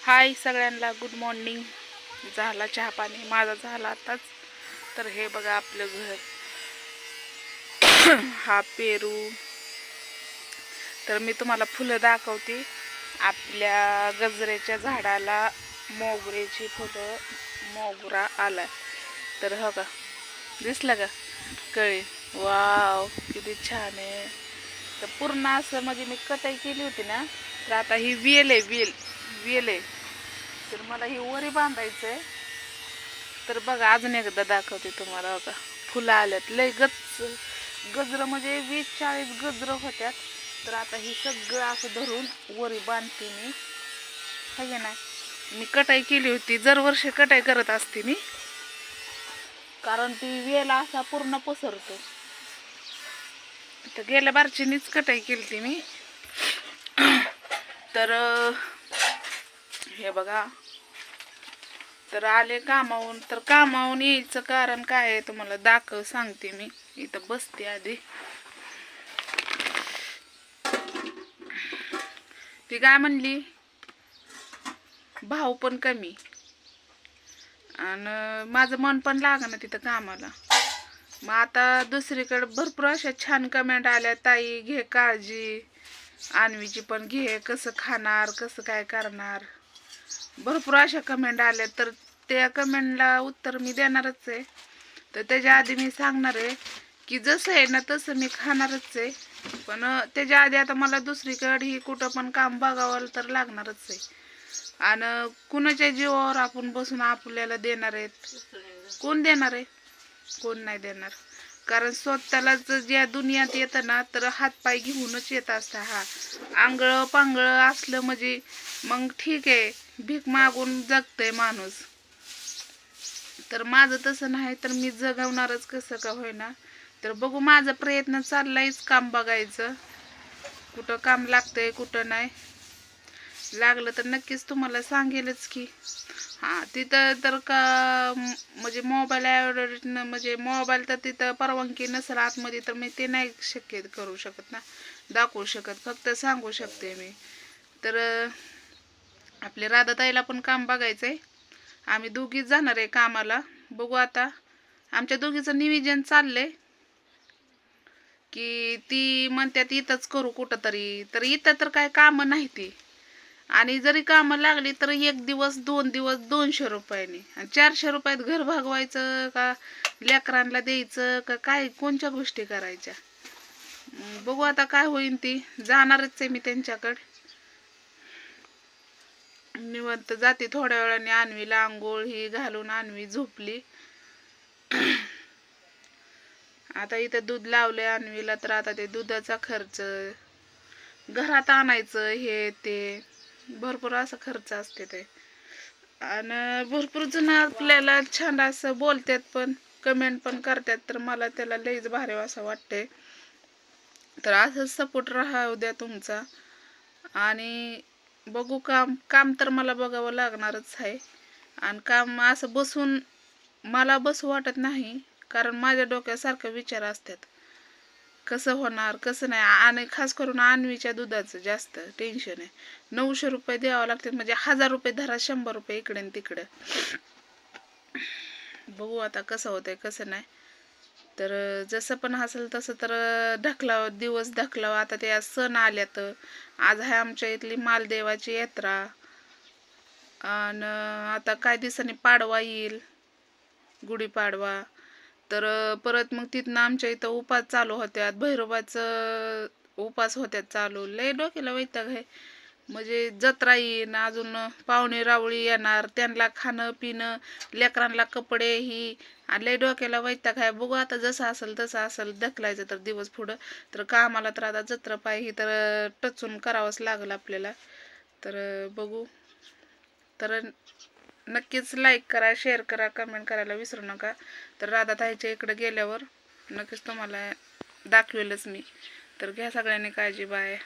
हाय सगळ्यांना, good morning. झाला चहा पाणी, माझा झाला आताच. तर हे बघा आपलं घर. हा पेरू. तर मी तुम्हाला फुलं दाखवते. आपल्या गजऱ्याच्या झाडाला मोगऱ्याची फुलं, मोगरा आला. तर हो का, दिसलं का कळी? वाव, किती छान आहे. तर पूर्ण असं म्हणजे मी कटाई केली होती ना, तर आता ही वेल आहे, वेल आहे. तर मला ही वरी बांधायचं आहे. तर बघा, अजून एकदा दाखवते तुम्हाला. बघा, फुलं आल्यात लय गजरं म्हणजे 20-40 गजरं होत्यात. तर आता ही सगळं असं धरून वरी बांधते मी. हाय ना, मी कटाई केली होती. दरवर्षी कटाई करत असते मी, कारण ती वेला असा पूर्ण पसरतो. तर गेल्या बारचीनीच कटाई केली ती मी. तर हे बघा, तर आले कामावून. तर कामावून यायचं कारण काय आहे तुम्हाला सांगते मी. इथं बसते आधी. ती काय म्हणली, भाव पण कमी आणि माझं मन पण लागना तिथं कामाला. मग आता दुसरीकडे भरपूर अशा छान कमेंट आल्या, ताई घे काळजी, अन्वीची पण घे, कसं खाणार, कसं काय करणार. भरपूर अशा कमेंट आल्या. तर त्या कमेंटला उत्तर मी देणारच आहे. तर त्याच्या आधी मी सांगणार आहे की जसं आहे ना तसं मी खाणारच आहे. पण त्याच्या आधी आता मला दुसरीकडे ही कुठं पण काम बघावं तर लागणारच आहे. आणि कुणाच्या जीवावर आपण बसून आपल्याला देणार आहेत? कोण देणार आहे? कोण नाही देणार. कारण स्वतःलाच ज्या दुनियात येतं ना, तर हातपाय घेऊनच येत असतं. हा आंगळ पांगळ असलं म्हणजे मग ठीक आहे, भीक मागून जगतंय माणूस. तर माझं तसं नाही. तर मी जगवणारच कसं का होईना. तर बघू, माझा प्रयत्न चाललायच काम बघायचं, कुठं काम लागतंय कुठं नाही. लागलं तर नक्कीच तुम्हाला सांगेलच की. हां, तिथं तर का म्हणजे मोबाईल म्हणजे मोबाईल तर तिथं परवानगी नसेल आतमध्ये, तर मी ते नाही शक्य करू शकत ना, दाखवू शकत. फक्त सांगू शकते मी. तर आपल्या राधाताईला पण काम बघायचं आहे. आम्ही दोघीच जाणार आहे कामाला. बघू आता, आमच्या दोघीचं नियोजन चाललंय की ती म्हणतात इथंच करू कुठं तरी. तर इथं तर काय कामं नाही ती. आणि जरी कामं लागली तर 1 दिवस 2 दिवस 200 रुपयाने, आणि 400 रुपयात घर भागवायचं का, लेकरांना द्यायचं का, काय कोणत्या गोष्टी करायच्या. बघू आता काय होईन. ती जाणारच आहे मी त्यांच्याकडे. निवांत जाते थोड्या वेळाने. अन्वीला आंघोळ ही घालून अन्वी झोपली. आता इथं दूध लावलंय अन्वीला. तर आता ते दुधाचा खर्च, घरात आणायचं, हे ते भरपूर असा खर्च असते ते. आणि भरपूर जण आपल्याला छान असं बोलतात, पण कमेंट पण करतात. तर मला त्याला लईच भारी असं वाटते. तर असंच सपोर्ट राहू द्या तुमचा. आणि बघू, काम काम तर मला बघावं लागणारच आहे. आणि काम असं बसून मला बसू वाटत नाही, कारण माझ्या डोक्यासारखं विचार असतात, कसं होणार कसं नाही. आणि खास करून अन्वीच्या दुधाचं जास्त टेन्शन आहे. 900 रुपये द्यावं लागते, म्हणजे 1000 रुपये धरा, 100 रुपये इकडे आणि तिकडं. बघू आता कसं होतंय कसं नाही. तर जसं पण असेल तसं तर ढकलावं, दिवस ढकलावं. आता ते सण आल्यात. आज आहे आमच्या इथली मालदेवाची यात्रा. आणि आता काही दिवसांनी पाडवा येईल, गुढीपाडवा. तर परत मग तिथनं आमच्या इथं उपास चालू होत्यात, भैरोबाचं उपास होत्यात चालू. लय डोक्याला वैताग आहे. म्हणजे जत्रा येईन, अजून पाहुणे रावळी येणार, त्यांना खाणं पिणं, लेकरांना कपडे ही, आणि लय डोक्याला वैताग आहे. बघू आता जसं असेल तसं असेल, ढकलायचं तर दिवस पुढं. तर कामाला तर आता जत्रा पाहिजे, तर टचून करावंच लागलं आपल्याला. तर बघू. तर नक्कीच लाईक करा, शेअर करा, कमेंट करायला विसरू नका. तर राधाताईच्या इकडे गेल्यावर नक्कीच तुम्हाला दाखवेलच मी. तर घ्या सगळ्यांनी काळजी. बाय.